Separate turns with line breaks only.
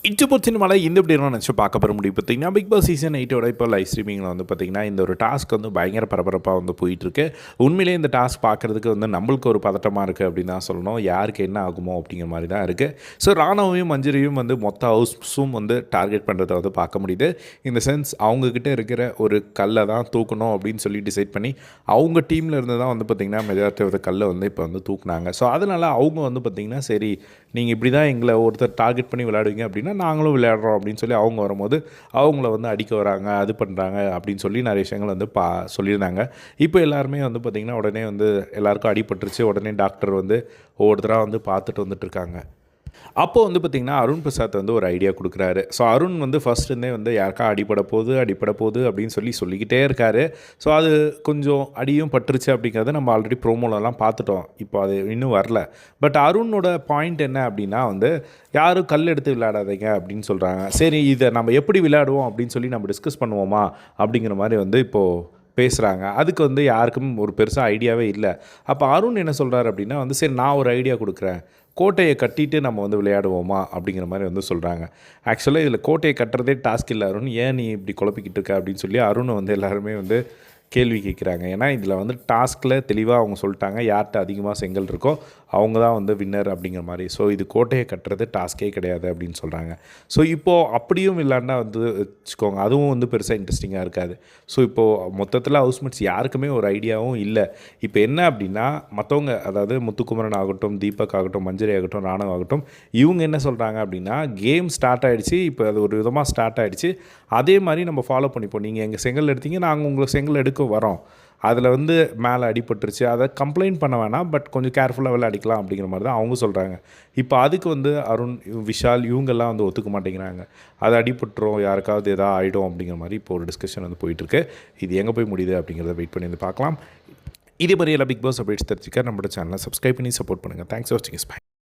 இச்சப்போ சினிமாவில் இந்த இப்படி நினச்சி பார்க்க போகிற முடியும் பார்த்தீங்கன்னா பிக் பாஸ் சீசன் 8 இப்போ லைவ் ஸ்ட்ரீமிங்கில் வந்து பார்த்திங்கன்னா இந்த ஒரு டாஸ்க் வந்து பயங்கர பரபரப்பாக வந்து போயிட்டுருக்கு. உண்மையிலே இந்த டாஸ்க் பார்க்குறதுக்கு வந்து நம்மளுக்கு ஒரு பதட்டமாக இருக்குது அப்படின்னு தான் சொல்லணும். யாருக்கு என்ன ஆகுமோ அப்படிங்கிற மாதிரி தான் இருக்குது. ஸோ ராணாவையும் மஞ்சரியும் வந்து மொத்த ஹவுஸும் வந்து டார்கெட் பண்ணுறதை வந்து பார்க்க முடியுது. இந்த சென்ஸ் அவங்கக்கிட்ட இருக்கிற ஒரு கல்லை தான் தூக்கணும் அப்படின்னு சொல்லி டிசைட் பண்ணி அவங்க டீமில் இருந்து தான் வந்து பார்த்திங்கன்னா மெஜாரிட்டி ஆஃப் த கல்லை வந்து இப்போ வந்து தூக்குனாங்க. ஸோ அதனால் அவங்க வந்து பார்த்திங்கன்னா சரி நீங்கள் இப்படி தான் எங்களை ஒருத்தர் டார்கெட் பண்ணி விளையாடுவீங்க அப்படின்னா நாங்களும் விளையாடுறோம் அப்படின்னு சொல்லி அவங்க வரும்போது அவங்கள வந்து அடிக்க வராங்க, அது பண்ணுறாங்க அப்படின்னு சொல்லி நிறைய விஷயங்கள் வந்து சொல்லியிருந்தாங்க. இப்போ எல்லாருமே வந்து பார்த்திங்கன்னா உடனே வந்து எல்லாருக்கும் அடிபட்டுருச்சு. உடனே டாக்டர் வந்து ஒவ்வொருத்தராக வந்து பார்த்துட்டு வந்துட்டுருக்காங்க. அப்போது வந்து பார்த்திங்கன்னா அருண் பிரசாத் வந்து ஒரு ஐடியா கொடுக்குறாரு. ஸோ அருண் வந்து ஃபஸ்ட்டுருந்தே வந்து யாருக்கா அடிப்பட போகுது அப்படின்னு சொல்லிக்கிட்டே இருக்கார். ஸோ அது கொஞ்சம் அடியும் பட்டுருச்சு அப்படிங்கிறத நம்ம ஆல்ரெடி ப்ரோமோலலாம் பார்த்துட்டோம். இப்போ அது இன்னும் வரல. பட் அருணோட பாயிண்ட் என்ன அப்படின்னா வந்து யாரும் கல் எடுத்து விளையாடாதீங்க அப்படின்னு சொல்கிறாங்க. சரி இதை நம்ம எப்படி விளையாடுவோம் அப்படின்னு சொல்லி நம்ம டிஸ்கஸ் பண்ணுவோமா அப்படிங்கிற மாதிரி வந்து இப்போது பேசுகிறாங்க. அதுக்கு வந்து யாருக்கும் ஒரு பெருசாக ஐடியாவே இல்லை. அப்போ அருண் என்ன சொல்கிறார் அப்படின்னா வந்து சரி நான் ஒரு ஐடியா கொடுக்குறேன், கோட்டையை கட்டிட்டு நம்ம வந்து விளையாடுவோமா அப்படிங்கிற மாதிரி வந்து சொல்கிறாங்க. ஆக்சுவலாக இதில் கோட்டையை கட்டுறதே டாஸ்க் இல்லை அருண், ஏன் நீ இப்படி குழப்பிக்கிட்டு இருக்க அப்படின்னு சொல்லி அருணை வந்து எல்லாருமே வந்து கேள்வி கேட்குறாங்க. ஏன்னா இதில் வந்து டாஸ்கில் தெளிவாக அவங்க சொல்லிட்டாங்க யார்கிட்ட அதிகமாக செங்கல் இருக்கோ அவங்க தான் வந்து வின்னர் அப்படிங்கிற மாதிரி. ஸோ இது கோட்டையை கட்டுறது டாஸ்கே கிடையாது அப்படின்னு சொல்கிறாங்க. ஸோ இப்போது அப்படியும் இல்லைன்னா வந்து வச்சுக்கோங்க, அதுவும் வந்து பெருசாக இன்ட்ரெஸ்டிங்காக இருக்காது. ஸோ இப்போது மொத்தத்தில் ஹவுஸ்மேட்ஸ் யாருக்குமே ஒரு ஐடியாவும் இல்லை. இப்போ என்ன அப்படின்னா மற்றவங்க அதாவது முத்துக்குமரன் ஆகட்டும், தீபக் ஆகட்டும், மஞ்சரி ஆகட்டும், ராணவ் ஆகட்டும், இவங்க என்ன சொல்கிறாங்க அப்படின்னா கேம் ஸ்டார்ட் ஆகிடுச்சு, இப்போ அது ஒரு விதமாக ஸ்டார்ட் ஆகிடுச்சு, அதே மாதிரி நம்ம ஃபாலோ பண்ணிப்போம். நீங்கள் எங்கள் செங்கல் எடுத்தீங்க, நாங்கள் உங்களுக்கு செங்கல் எடுக்க வரோம், அதில் வந்து மேலே அடிபட்டுருச்சு, அதை கம்ப்ளைண்ட் பண்ண வேணாம், பட் கொஞ்சம் கேர்ஃபுல்லாக விளையாடிக்கலாம் அப்படிங்கிற மாதிரி தான் அவங்க சொல்கிறாங்க. இப்போ அதுக்கு வந்து அருண், விஷால் இவங்கெல்லாம் வந்து ஒத்துக்க மாட்டேங்கிறாங்க. அது அடிபட்டுரும், யாருக்காவது எதாவது ஆகிடும் அப்படிங்கிற மாதிரி இப்போ ஒரு டிஸ்கஷன் வந்து போயிட்டுருக்கு. இது எங்கே போய் முடியுது அப்படிங்கிறத வெயிட் பண்ணி வந்து பார்க்கலாம். இதே மாதிரி எல்லாம் பிக் பாஸ் அப்டேட்ஸ் தெரிஞ்சுக்க நம்மளோட சேனலை சப்ஸ்கிரைப் பண்ணி சப்போர்ட் பண்ணுங்கள். தேங்க்ஸ் ஃபார் வாட்சிங். பை.